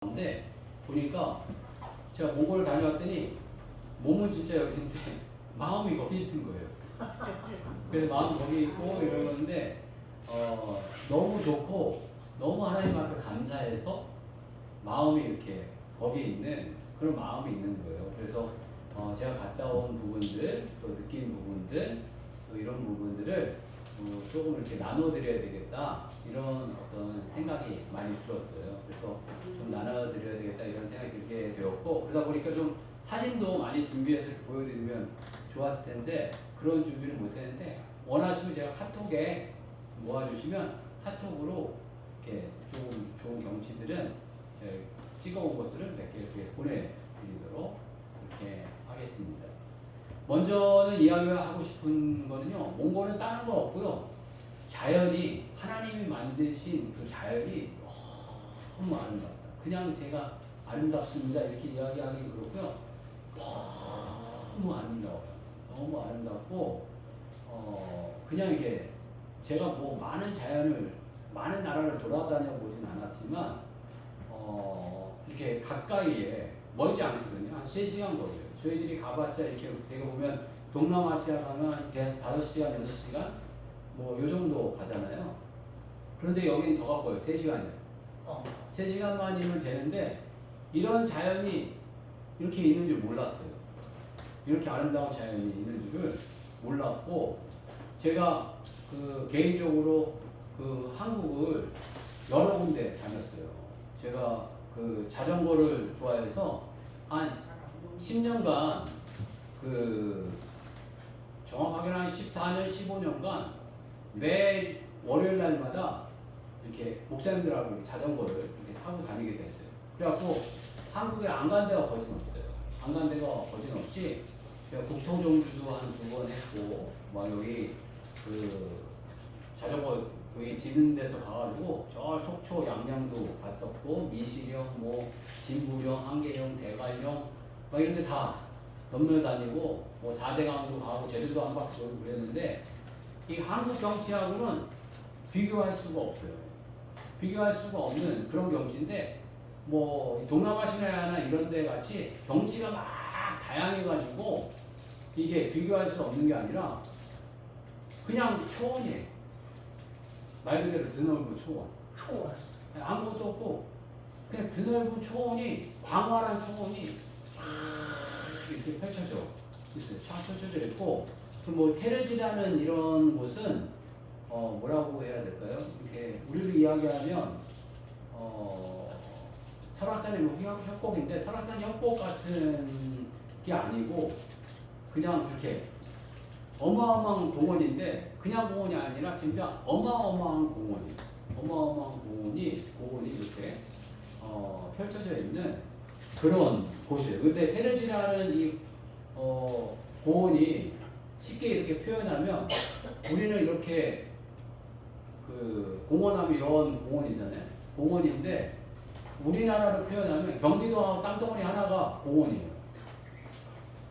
근데 보니까 제가 몽골을 다녀왔더니 몸은 진짜 여기인데 마음이 거기 있는 거예요. 그래서 마음이 거기 있고 이러는데 너무 좋고 너무 하나님 앞에 감사해서 마음이 이렇게 거기 있는 그런 마음이 있는 거예요. 그래서 제가 갔다 온 부분들 또 느낀 부분들 또 이런 부분들을 조금 이렇게 나눠드려야 되겠다 이런 어떤 생각이 많이 들었어요. 그래서 좀 나눠드려야 되겠다 이런 생각이 들게 되었고, 그러다 보니까 좀 사진도 많이 준비해서 이렇게 보여드리면 좋았을 텐데 그런 준비를 못했는데, 원하시면 제가 카톡에 모아주시면 카톡으로 이렇게 조금 좋은 경치들은 찍어온 것들을 몇 개 이렇게 보내드리도록 이렇게 하겠습니다. 먼저는 이야기하고 싶은 거는요, 몽골은 다른 거 없고요. 자연이, 하나님이 만드신 그 자연이 너무 아름답다. 그냥 제가 아름답습니다 이렇게 이야기하기 그렇고요. 너무 아름다워요. 너무 아름답고, 그냥 이렇게 제가 뭐 많은 자연을, 많은 나라를 돌아다녀 보진 않았지만, 이렇게 가까이에 멀지 않거든요. 한 3시간 거리예요. 저희들이 가봤자 이렇게 되게 보면 동남아시아 가면 5시간, 6시간 뭐 요 정도 가잖아요. 그런데 여기는 더 가까워요. 3시간이요. 3시간만이면 되는데 이런 자연이 이렇게 있는 줄 몰랐어요. 이렇게 아름다운 자연이 있는 줄을 몰랐고, 제가 개인적으로 한국을 여러 군데 다녔어요. 제가 자전거를 좋아해서 한 10년간 정확하게는 한 14년, 15년간 매 월요일 날마다 이렇게 목사님들하고 자전거를 이렇게 타고 다니게 됐어요. 그래갖고 한국에 안 간 데가 거진 없어요. 안 간 데가 거진 없이 제가 국토종주도 한 2번 했고, 막 여기 자전거 여기 지는 데서 가가지고 저 속초 양양도 갔었고, 미시령, 뭐 진부령, 한계령, 대관령 막 이런 데 다 넘어다니고, 뭐 4대강도 가고 제주도 한 바퀴 돌고 그랬는데, 이 한국 경치하고는 비교할 수가 없어요. 비교할 수가 없는 그런 경치인데, 뭐 동남아시아나 이런 데 같이 경치가 막 다양해가지고 이게 비교할 수 없는 게 아니라 그냥 초원이에요. 말 그대로 드넓은 초원. 초원. 아무것도 없고 그냥 드넓은 초원이, 광활한 초원이 쫙 이렇게 펼쳐져 있어요. 쫙 펼쳐져 있고, 뭐 테르지라는 이런 곳은 뭐라고 해야 될까요? 이렇게 우리를 이야기하면 설악산의 협곡인데, 설악산 협곡 같은 게 아니고 그냥 이렇게 어마어마한 공원인데, 그냥 공원이 아니라 진짜 어마어마한 공원이에요. 어마어마한 공원이 이렇게 펼쳐져 있는 그런 곳이에요. 근데 페르지라는 이 공원이 쉽게 이렇게 표현하면, 우리는 이렇게 공원하면 이런 공원이잖아요. 공원인데 우리나라로 표현하면 경기도하고 땅덩어리 하나가 공원이에요.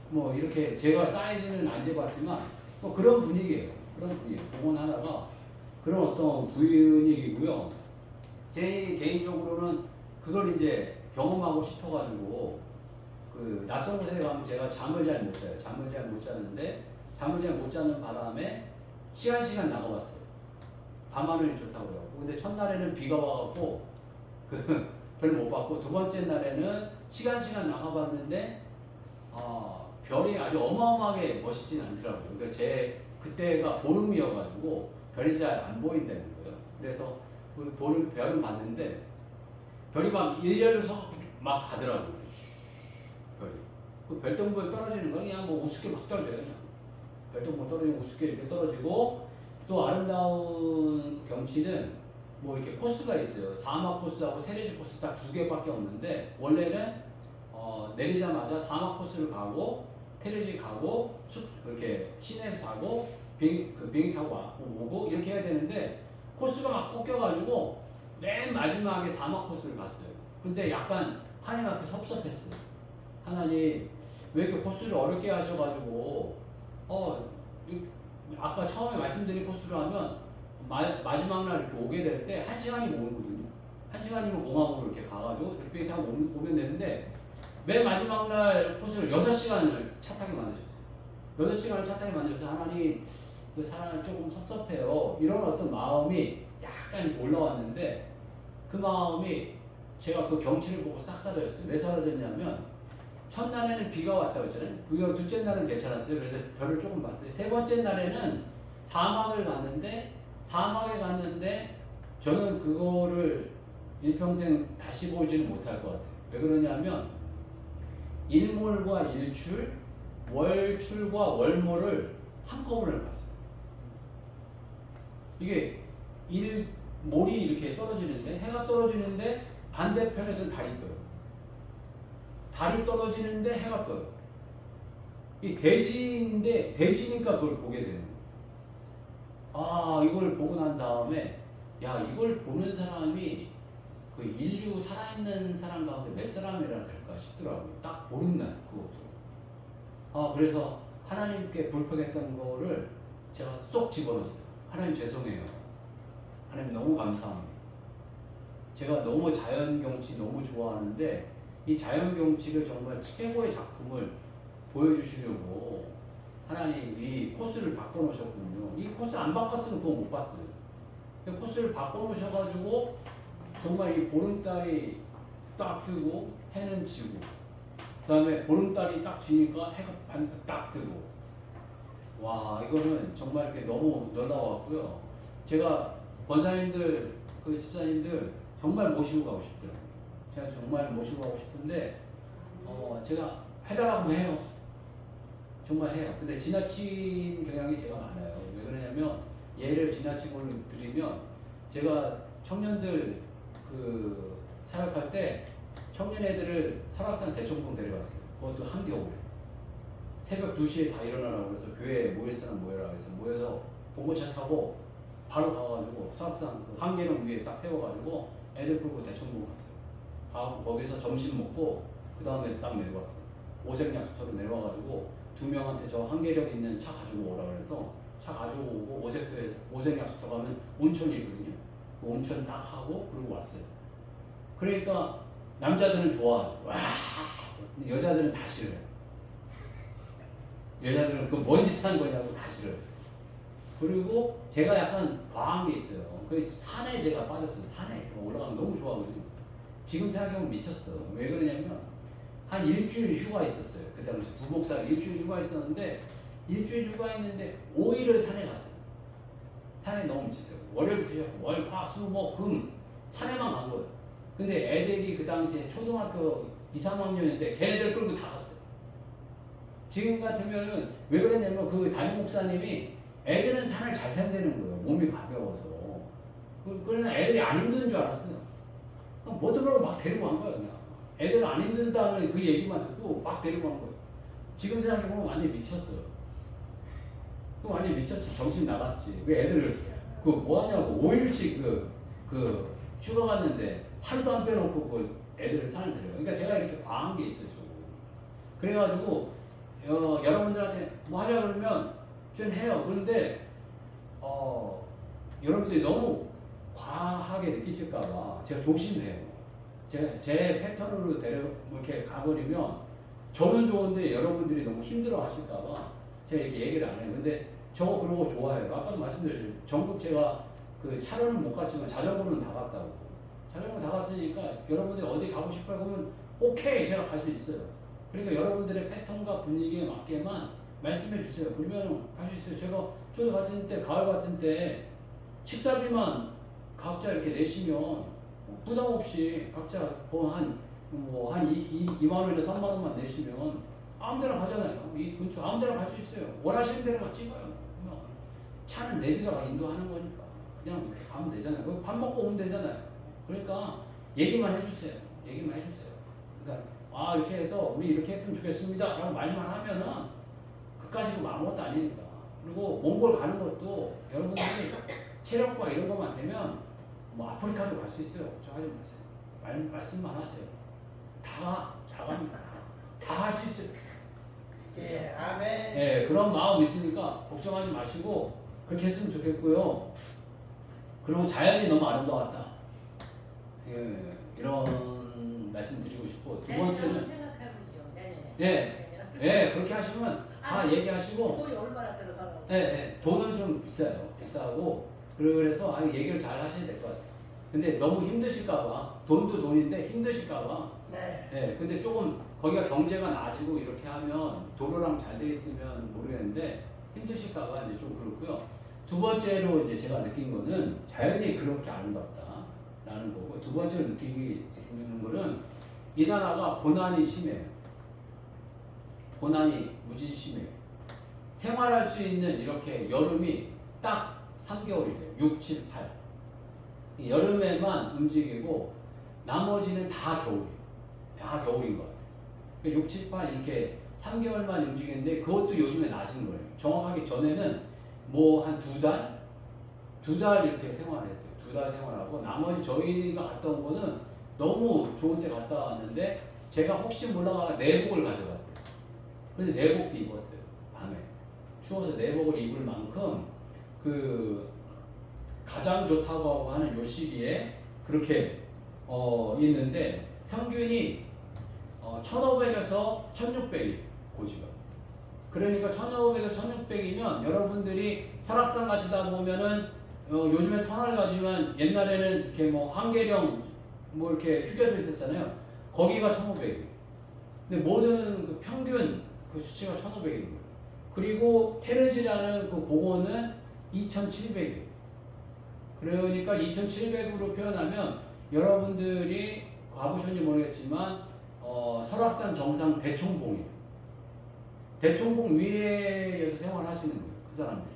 뭐 이렇게 제가 사이즈는 안 재봤지만 뭐 그런 분위기예요. 그런 분위기. 공원 하나가 그런 어떤 분위기고요. 제 개인적으로는 그걸 이제 경험하고 싶어가지고 낯선 곳에 가면 제가 잠을 잘 못 자요. 잠을 잘 못 자는데, 잠을 잘 못 자는 바람에 시간 나가봤어요. 밤하늘이 좋다고 그러고. 근데 첫날에는 비가 와갖고 별 못 봤고, 두 번째 날에는 시간 나가봤는데 별이 아주 어마어마하게 멋있진 않더라고요. 그러니까 그때가 보름이어가지고 별이 잘 안 보인다는 거예요. 그래서 별은 봤는데 별이 막 일렬로 막 가더라고요. 별이. 별똥별 떨어지는 거 그냥 뭐 우습게 막 떨어져요. 그냥 별똥별 떨어지고 우습게 이렇게 떨어지고, 또 아름다운 경치는 뭐 이렇게 코스가 있어요. 사막 코스하고 테레지 코스 딱 2개밖에 없는데, 원래는 내리자마자 사막 코스를 가고 테레지 가고 이렇게 시내에서 자고 비행기 타고 오고 이렇게 해야 되는데, 코스가 막 꺾여가지고 맨 마지막에 사막 코스를 갔어요. 근데 약간 하나님 앞에 섭섭했어요. 하나님 왜 이렇게 코스를 어렵게 하셔가지고 아까 처음에 말씀드린 코스로 하면 마지막 날 이렇게 오게 될 때 1시간이 모으거든요. 1시간이면 공항으로 이렇게 가가지고 이렇게 비행기 타고 오면 되는데 맨 마지막 날 코스를 6시간을 차 타게 만드셨어요. 6시간을 차 타게 만들어서 하나님 그 사람을 조금 섭섭해요. 이런 어떤 마음이 약간 올라왔는데 그 마음이 제가 그 경치를 보고 싹 사라졌어요. 왜 사라졌냐면 첫날에는 비가 왔다고 했잖아요. 그리고 둘째 날은 괜찮았어요. 그래서 별을 조금 봤어요. 세 번째 날에는 사막에 갔는데 저는 그거를 일평생 다시 보지는 못할 것 같아요. 왜 그러냐면 일몰과 일출, 월출과 월몰을 한꺼번에 봤어요. 이게 몰이 이렇게 떨어지는데 해가 떨어지는데 반대편에서는 달이 떠요. 달이 떨어지는데 해가 떠요. 이 대진인데 대지니까 그걸 보게 되는 거예요. 아, 이걸 보고 난 다음에 야, 이걸 보는 사람이 그 인류 살아있는 사람 가운데 몇 사람이라 될까 싶더라고요. 딱 보는 날 그것도. 아, 그래서 하나님께 불평했던 거를 제가 쏙 집어넣었어요. 하나님 죄송해요. 하나님 너무 감사합니다. 제가 너무 자연 경치 너무 좋아하는데 이 자연 경치를 정말 최고의 작품을 보여주시려고 하나님 이 코스를 바꿔놓으셨군요. 이 코스 안 바꿨으면 그거 못 봤어요. 코스를 바꿔놓으셔가지고 정말 이 보름달이 딱 뜨고 해는 지고 그 다음에 보름달이 딱 지니까 해가 반드시 딱 뜨고 와, 이거는 정말 이렇게 너무 놀라웠고요. 제가 권사님들 그 집사님들 정말 모시고 가고 싶더라고요. 제가 정말 모시고 가고 싶은데 제가 해달라고 해요. 정말 해요. 근데 지나친 경향이 제가 많아요. 왜 그러냐면 예를 지나친 걸로 드리면 제가 청년들 그 사역할 때 청년 애들을 설악산 대청봉 데려갔어요. 그것도 한겨울에 새벽 2시에 다 일어나라고 그래서 교회에 모일 사람 모여라 그래서 모여서 봉고차 타고 바로 가가지고 설악산 그 한계령 위에 딱 세워가지고 애들 끌고 대청봉 갔어요. 가고 거기서 점심 먹고 그 다음에 딱 내려왔어요. 오색약수터로 내려와가지고 2명한테 저 한계령 있는 차 가지고 오라 그래서 차 가지고 오고 오색약수터 가면 온천이 있거든요. 그 온천 딱 하고 그리고 왔어요. 그러니까 남자들은 좋아하죠. 와, 여자들은 다 싫어요. 여자들은 그 뭔 짓 하는 거냐고 다 싫어요. 그리고 제가 약간 과한 게 있어요. 그 산에 제가 빠졌어요. 산에 올라가면 너무 좋아하거든요. 지금 생각해보면 미쳤어. 왜 그러냐면 한 일주일 휴가 있었어요. 그 당시 부목사 일주일 휴가 있었는데 일주일 휴가 있는데 5일을 산에 갔어요. 산에 너무 미쳤어요. 월요일부터 월, 화, 수, 목, 금 산에만 간 거예요. 근데 애들이 그 당시에 초등학교 2, 3학년인데 걔네들 끌고 다 갔어요. 지금 같으면은 왜 그랬냐면 그 담임 목사님이 애들은 산을 잘 탄다는 거예요. 몸이 가벼워서. 그래서 애들이 안 힘든 줄 알았어요. 뭐 들어가고 막 데리고 간 거예요. 그냥. 애들은 안 힘든다는 그 얘기만 듣고 막 데리고 간 거예요. 지금 생각해보면 완전 미쳤어요. 그럼 완전 미쳤지. 정신 나갔지. 그 애들을 그 뭐하냐고 5일씩 그 휴가 갔는데 하루도 안 빼놓고 그 애들을 산을 데려가요. 그러니까 제가 이렇게 과한 게 있어요. 조금. 그래가지고 여러분들한테 뭐 하자 그러면 좀 해요. 그런데 여러분들이 너무 과하게 느끼실까봐 제가 조심해요. 제가 제 패턴으로 이렇게 가버리면 저는 좋은데 여러분들이 너무 힘들어 하실까봐 제가 이렇게 얘기를 안 해요. 근데 저 그런 거 좋아해요. 아까도 말씀드렸죠. 전국 제가 그 차로는 못 갔지만 자전거는 다 갔다고. 자전거 다 갔으니까 여러분들이 어디 가고 싶어요 그러면 오케이 제가 갈 수 있어요. 그러니까 여러분들의 패턴과 분위기에 맞게만 말씀해 주세요. 그러면 할 수 있어요. 저도 같은 때 가을 같은 때 식사비만 각자 이렇게 내시면 부담 없이 각자 한 2만 원이나 3만 원만 내시면 아무 데나 가잖아요. 이 근처 아무 데나 갈 수 있어요. 원하시는 데로 찍어요. 차는 내비가 인도하는 거니까 그냥 가면 되잖아요. 밥 먹고 오면 되잖아요. 그러니까 얘기만 해주세요. 얘기만 해주세요. 그러니까 이렇게 해서 우리 이렇게 했으면 좋겠습니다. 라고 말만 하면은 그까지도 아무것도 아니니까. 그리고 몽골 가는 것도 여러분들이 체력과 이런 것만 되면 뭐 아프리카도 갈 수 있어요. 걱정하지 마세요. 말씀만 하세요. 다 갑니다. 다 할 수 있어요. 예, 아멘. 네, 그런 마음 있으니까 걱정하지 마시고 그렇게 했으면 좋겠고요. 그리고 자연이 너무 아름다웠다. 이런 말씀 드리고 싶고 두 내년을 번째는 생각해보죠. 내년에. 예, 그렇게 하시면 다 얘기하시고 돈이 얼마나 들어가고. 돈은 좀 비싸요. 비싸고 그래서 얘기를 잘 하셔야 될 것 같아요. 근데 너무 힘드실까봐 돈도 돈인데 힘드실까봐 네. 근데 조금 거기가 경제가 나아지고 이렇게 하면 도로랑 잘 돼 있으면 모르겠는데 힘드실까봐 이제 좀 그렇고요. 두 번째로 이제 제가 느낀 거는 자연이 그렇게 아름답다라는 거고 두 번째로 느끼는 거는 이 나라가 고난이 심해요. 고난이 무지 심해요. 생활할 수 있는 이렇게 여름이 딱 3개월이래요. 6, 7, 8. 여름에만 움직이고 나머지는 다 겨울이에요. 다 겨울인 것 같아요. 6, 7, 8 이렇게 3개월만 움직이는데 그것도 요즘에 낮은 거예요. 정확하게 전에는 뭐 한 2달? 2달 이렇게 생활했대요. 2달 생활하고 나머지 저희가 갔다 온 거는 너무 좋은 데 갔다 왔는데 제가 혹시 몰라가 내복을 가져갔어요. 근데 내복도 입었어요. 밤에. 추워서 내복을 입을 만큼 그 가장 좋다고 하는 요 시기에 그렇게 있는데 평균이 1,500에서 1,600이 고지가. 그러니까 1,500에서 1,600이면 여러분들이 설악산 가시다 보면은 요즘에 터널 가지만 옛날에는 이렇게 뭐 한계령 뭐 이렇게 휴게소 있었잖아요. 거기가 1,500이에요. 근데 모든 그 평균 그 수치가 1,500인 거예요. 그리고 테르지라는 그 고고는 2,700이에요. 그러니까 2,700으로 표현하면 여러분들이 가보셨는지 모르겠지만 설악산 정상 대청봉이에요. 대청봉 위에서 생활하시는 거예요. 그 사람들이.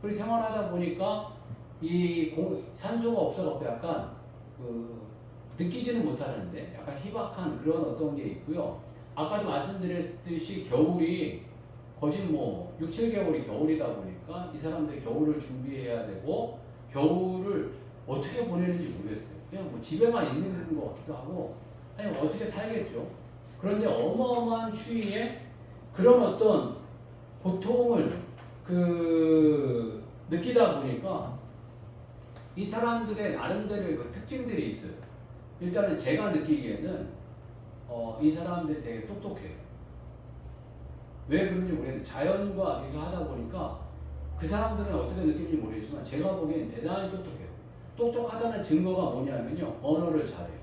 그리고 생활하다 보니까 이 산소가 없어갖고 약간 느끼지는 못하는데 약간 희박한 그런 어떤 게 있고요. 아까도 말씀드렸듯이 겨울이 거의 뭐 6, 7개월이 겨울이다 보니까 이 사람들이 겨울을 준비해야 되고 겨울을 어떻게 보내는지 모르겠어요. 그냥 뭐 집에만 있는 것 같기도 하고 아니 어떻게 살겠죠. 그런데 어마어마한 추위에 그런 어떤 고통을 느끼다 보니까 이 사람들의 나름대로의 그 특징들이 있어요. 일단은 제가 느끼기에는 이 사람들이 되게 똑똑해요. 왜 그런지 모르겠는데 자연과 이렇게 하다 보니까 그 사람들은 어떻게 느끼는지 모르겠지만 제가 보기엔 대단히 똑똑해요. 똑똑하다는 증거가 뭐냐면요. 언어를 잘해요.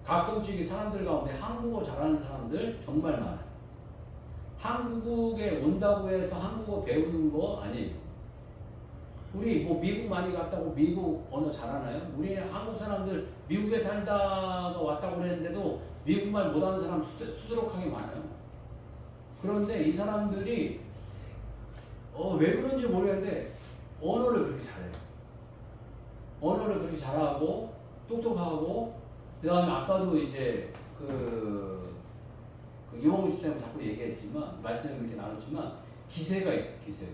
가끔씩 이 사람들 가운데 한국어 잘하는 사람들 정말 많아요. 한국에 온다고 해서 한국어 배우는 거 아니에요. 우리 뭐 미국 많이 갔다고 미국 언어 잘하나요? 우리는 한국 사람들 미국에 살다가 왔다고 그랬는데도 미국말 못하는 사람 수두룩하게 많아요. 그런데 이 사람들이 왜 그런지 모르겠는데 언어를 그렇게 잘해요. 언어를 그렇게 잘하고 똑똑하고 그 다음에 아까도 이제 이용우 집사님 자꾸 얘기했지만 말씀을 이렇게 나눴지만 기세가 있어요. 기세가.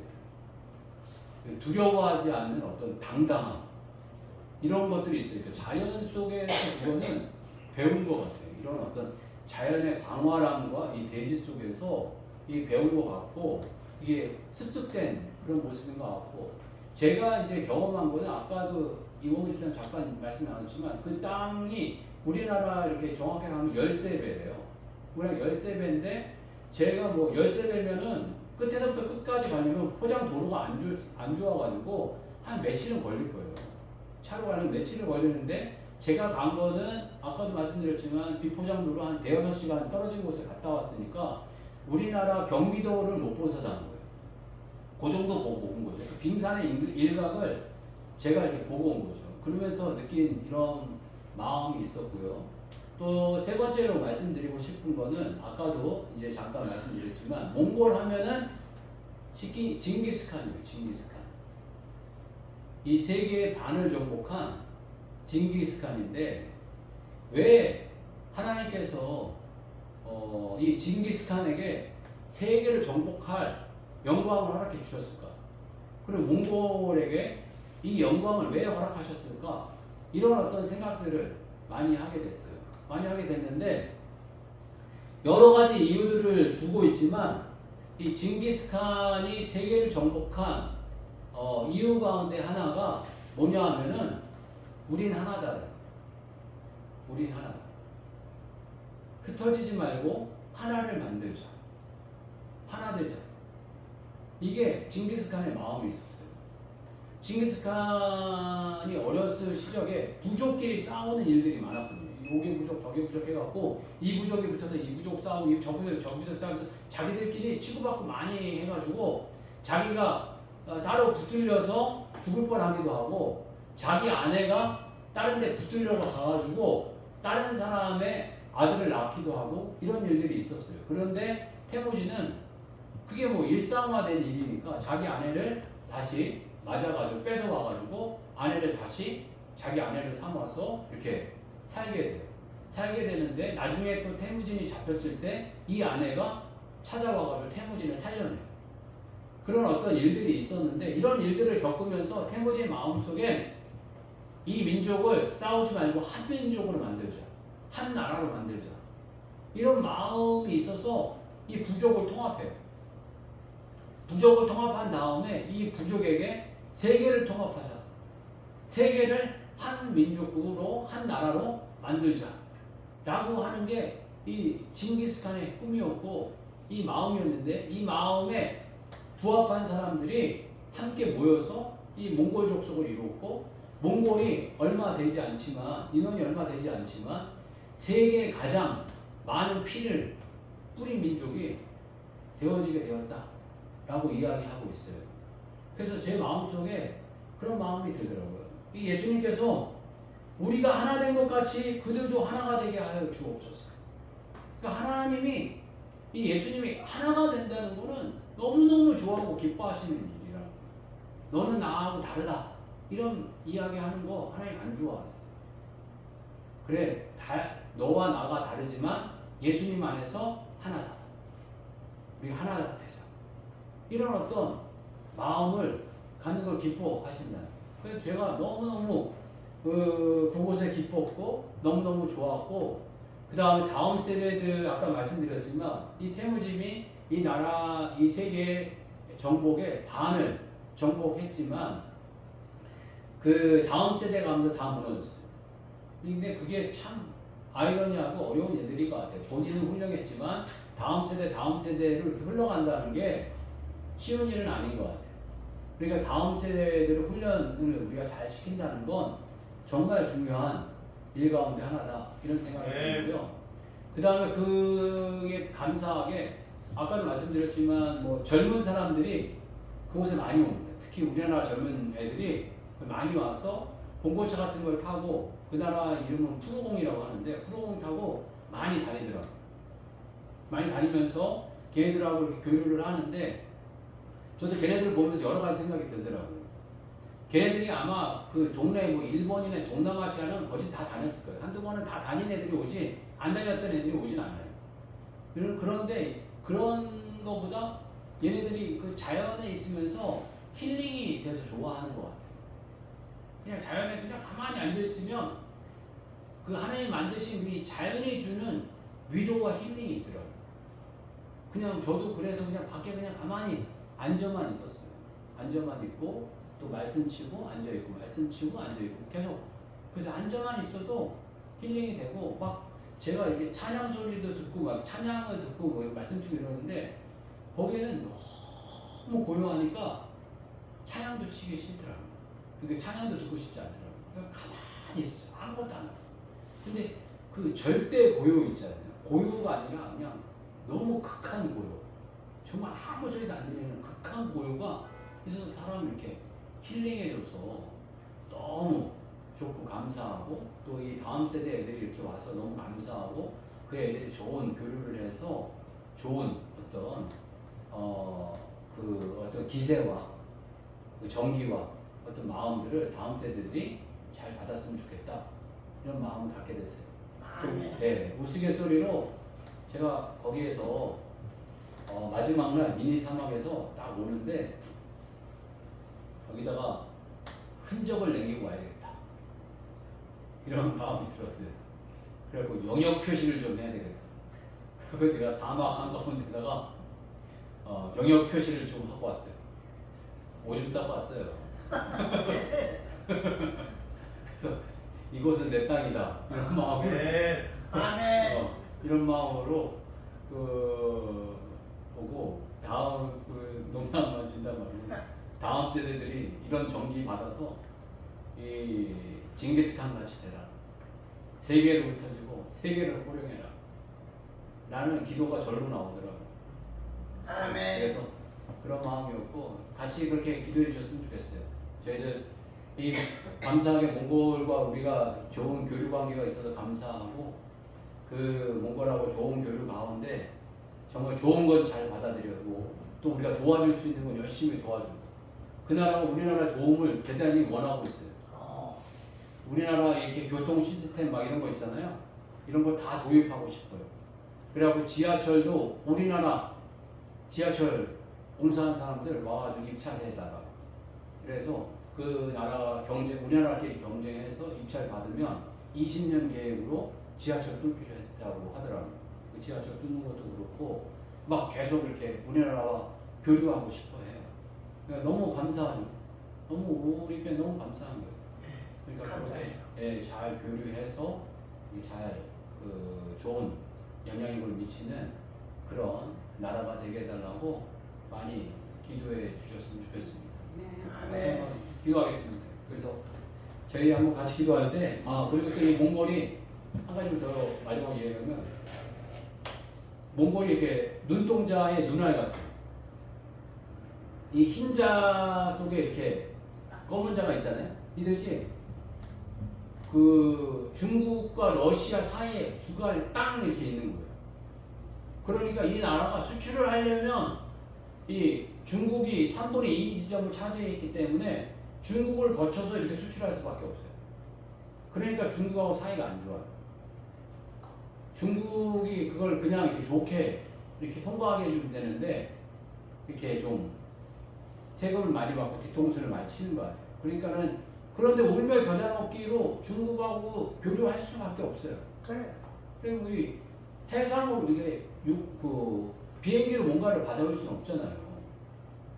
두려워하지 않는 어떤 당당함 이런 것들이 있어요. 그 자연 속에서 그거는 배운 것 같아요. 이런 어떤 자연의 광활함과 이 대지 속에서 이 배운 것 같고 이게 습득된 그런 모습인 것 같고 제가 이제 경험한 거는 아까도 이용우 집사님 잠깐 말씀 나눴지만 그 땅이 우리나라 이렇게 정확하게 하면 13배래요. 우리나라 13배인데 제가 뭐 13배면은 끝에서부터 끝까지 가려면 포장 도로가 안 좋아가지고 한 며칠은 걸릴 거예요. 차로 가려면 며칠은 걸리는데 제가 간 거는 아까도 말씀드렸지만 비포장 도로 한 5-6시간 떨어진 곳에 갔다 왔으니까 우리나라 경기도를 못 벗어나는 거예요. 그 정도 보고 온 거죠. 그 빙산의 일각을 제가 이렇게 보고 온 거죠. 그러면서 느낀 이런 마음이 있었고요. 또 세 번째로 말씀드리고 싶은 거는 아까도 이제 잠깐 말씀드렸지만 몽골 하면은 징기스칸이에요. 징기스칸. 이 세계의 반을 정복한 징기스칸인데 왜 하나님께서 이 징기스칸에게 세계를 정복할 영광을 허락해 주셨을까? 그리고 몽골에게 이 영광을 왜 허락하셨을까? 이런 어떤 생각들을 많이 하게 됐어요. 많이 하게 됐는데 여러 가지 이유들을 두고 있지만 이 징기스칸이 세계를 정복한 이유 가운데 하나가 뭐냐 하면은 우린 하나다. 우린 하나다. 흩어지지 말고 하나를 만들자. 하나 되자. 이게 징기스칸의 마음이 있었어요. 징기스칸이 어렸을 시절에 부족끼리 싸우는 일들이 많았거든요. 여기 부족 저기 부족 해갖고 이 부족이 붙어서 이 부족 싸우고 이 저 부족 저 부족 싸우고 자기들끼리 치고받고 많이 해가지고 자기가 따로 붙들려서 죽을 뻔하기도 하고 자기 아내가 다른 데 붙들려고 가가지고 다른 사람의 아들을 낳기도 하고 이런 일들이 있었어요. 그런데 태무지는 그게 뭐 일상화된 일이니까 자기 아내를 다시 맞아가지고 뺏어와가지고 아내를 다시 자기 아내를 삼아서 이렇게 살게 돼요. 살게 되는데 나중에 또 태무진이 잡혔을 때 이 아내가 찾아와가지고 태무진을 살려내요. 그런 어떤 일들이 있었는데 이런 일들을 겪으면서 태무진 마음속에 이 민족을 싸우지 말고 한 민족으로 만들자. 한 나라로 만들자. 이런 마음이 있어서 이 부족을 통합해요. 부족을 통합한 다음에 이 부족에게 세계를 통합하자. 세계를 한 민족으로 한 나라로 만들자. 라고 하는 게 이 징기스칸의 꿈이었고 이 마음이었는데 이 마음에 부합한 사람들이 함께 모여서 이 몽골 족속을 이루었고 몽골이 얼마 되지 않지만 인원이 얼마 되지 않지만 세계에 가장 많은 피를 뿌린 민족이 되어지게 되었다 라고 이야기하고 있어요. 그래서 제 마음속에 그런 마음이 들더라고요. 이 예수님께서 우리가 하나 된 것 같이 그들도 하나가 되게 하여 주옵소서. 그러니까 하나님이 이 예수님이 하나가 된다는 거는 너무너무 좋아하고 기뻐하시는 일이라고. 너는 나하고 다르다. 이런 이야기하는 거 하나님 안 좋아하세요. 그래, 너와 나가 다르지만 예수님 안에서 하나다. 우리 하나가 되자. 이런 어떤 마음을 갖는 걸 기뻐하신다. 그래서 제가 너무너무 그곳에 기뻤고 너무너무 좋았고 그 다음에 다음 세대들 아까 말씀드렸지만 이 태무짐이 이 나라 이 세계 정복의 반을 정복했지만 그 다음 세대가 하면서 다 무너졌어요. 근데 그게 참 아이러니하고 어려운 일들인 것 같아요. 본인은 훌륭했지만 다음 세대로 이렇게 흘러간다는 게 쉬운 일은 아닌 것 같아요. 그러니까 다음 세대들의 훈련을 우리가 잘 시킨다는 건 정말 중요한 일 가운데 하나다 이런 생각이 들고요. 그 다음에 그게 감사하게 아까도 말씀드렸지만 뭐 젊은 사람들이 그곳에 많이 옵니다. 특히 우리나라 젊은 애들이 많이 와서 봉고차 같은 걸 타고 그 나라 이름은 푸르공이라고 하는데 푸르공 타고 많이 다니더라고요. 많이 다니면서 걔네들하고 이렇게 교류를 하는데 저도 걔네들 보면서 여러 가지 생각이 들더라고요. 걔네들이 아마 그 동네 뭐 일본이나 동남아시아는 거진 다 다녔을 거예요. 한두 번은 다 다닌 애들이 오지 안 다녔던 애들이 오진 않아요. 그런데 그런 거보다 얘네들이 그 자연에 있으면서 힐링이 돼서 좋아하는 것 같아요. 그냥 자연에 그냥 가만히 앉아 있으면 그 하나님 만드신 이 자연이 주는 위로와 힐링이 있더라고요. 그냥 저도 그래서 그냥 밖에 그냥 가만히 앉아만 있었어요. 앉아만 있고 또 말씀 치고 앉아 있고 말씀 치고 앉아 있고 계속 그래서 앉아만 있어도 힐링이 되고 막 제가 이렇게 찬양 소리도 듣고 막 찬양을 듣고 뭐 말씀 치고 이러는데 거기에는 너무 고요하니까 찬양도 치기 싫더라고요. 그러니까 찬양도 듣고 싶지 않더라고요. 그냥 가만히 있었어요. 아무것도 안 하고. 근데 그 절대 고요 있잖아요. 고요가 아니라 그냥 너무 극한 고요. 정말 아무 소리도 안 들리는 극한 고요가 있어서 사람을 이렇게 힐링해줘서 너무 좋고 감사하고 또 이 다음 세대 애들이 이렇게 와서 너무 감사하고 그 애들이 좋은 교류를 해서 좋은 어떤 그 어떤 기세와 그 정기와 어떤 마음들을 다음 세대들이 잘 받았으면 좋겠다 이런 마음을 갖게 됐어요. 네, 우스갯소리로 제가 거기에서 마지막 날 미니 사막에서 딱 오는데 여기다가 흔적을 남기고 와야 되겠다 이런 마음이 들었어요. 그리고 영역 표시를 좀 해야 되겠다. 그래서 제가 사막 한가운데다가 영역 표시를 좀 하고 왔어요. 오줌 싸고 왔어요. 그래서 이곳은 내 땅이다 이런 마음으로 아멘. 이런 마음으로 보고 다음 농담만 준단 말이에요. 다음 세대들이 이런 전기 받아서 이 징기스칸 같이 되라. 세계로 흩어지고 세계를 호령해라. 라는 기도가 절로 나오더라고. 아멘. 그래서 그런 마음이었고 같이 그렇게 기도해 주셨으면 좋겠어요. 저희들 이 감사하게 몽골과 우리가 좋은 교류 관계가 있어서 감사하고 그 몽골하고 좋은 교류 가운데 정말 좋은 건 잘 받아들여고 또 우리가 도와줄 수 있는 건 열심히 도와주고 그 나라가 우리나라 도움을 대단히 원하고 있어요. 우리나라 이렇게 교통 시스템 막 이런 거 있잖아요. 이런 걸 다 도입하고 싶어요. 그래갖고 지하철도 우리나라 지하철 공사한 사람들 와가지고 입찰해다가 그래서 그 나라 우리나라끼리 경쟁해서 입찰 받으면 20년 계획으로 지하철 뚫기로 했다고 하더라고요. 그 지하철 뚫는 것도 그렇고 막 계속 이렇게 우리나라와 교류하고 싶어해요. 그러니까 너무 감사하죠. 우리께 너무 감사한 거예요. 그러니까 그렇게 잘 교류해서 잘 좋은 영향력을 미치는 그런 나라가 되게 해달라고 많이 기도해 주셨으면 좋겠습니다. 아멘. 한번 기도하겠습니다. 그래서 저희 한번 같이 기도할 때 그리고 또 이 몽골이 한 가지 더 마지막으로 얘기하면 몽골이 이렇게 눈동자의 눈알 같아요. 이 흰자 속에 이렇게 검은 자가 있잖아요. 이듯이 그 중국과 러시아 사이에 주가를 딱 이렇게 있는 거예요. 그러니까 이 나라가 수출을 하려면 이 중국이 3분의 2 지점을 차지했기 때문에 중국을 거쳐서 이렇게 수출할 수밖에 없어요. 그러니까 중국하고 사이가 안 좋아요. 중국이 그걸 그냥 이렇게 좋게 이렇게 통과하게 해주면 되는데 이렇게 좀 세금을 많이 받고 뒤통수를 많이 치는 것 같아요. 그러니까는 그런데 울며 겨자 먹기로 중국하고 교류할 수밖에 없어요. 그래. 그리고 이 해상으로 이게 비행기로 뭔가를 받아올 수는 없잖아요.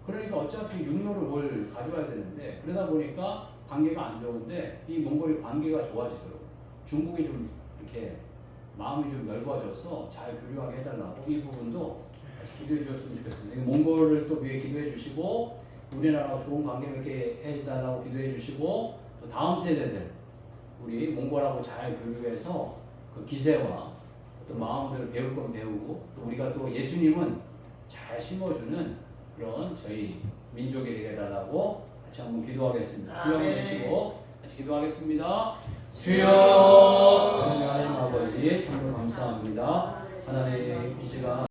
그러니까 어차피 육로를 뭘 가져가야 되는데 그러다 보니까 관계가 안 좋은데 이 몽골이 관계가 좋아지더라고요. 중국이 좀 이렇게 마음이 좀 넓어져서 잘 교류하게 해달라고 이 부분도 같이 기도해 주셨으면 좋겠습니다. 몽골을 또 위해 기도해 주시고 우리나라와 좋은 관계를 이렇게 해달라고 기도해 주시고 또 다음 세대들 우리 몽골하고 잘 교류해서 그 기세와 어떤 마음들을 배울 건 배우고 또 우리가 또 예수님은 잘 심어주는 그런 저희 민족이 되게 해달라고 같이 한번 기도하겠습니다. 주여 한번 계시고 같이 기도하겠습니다. 주여 하나님 아버지 참으로 감사합니다. 하나님 이 시간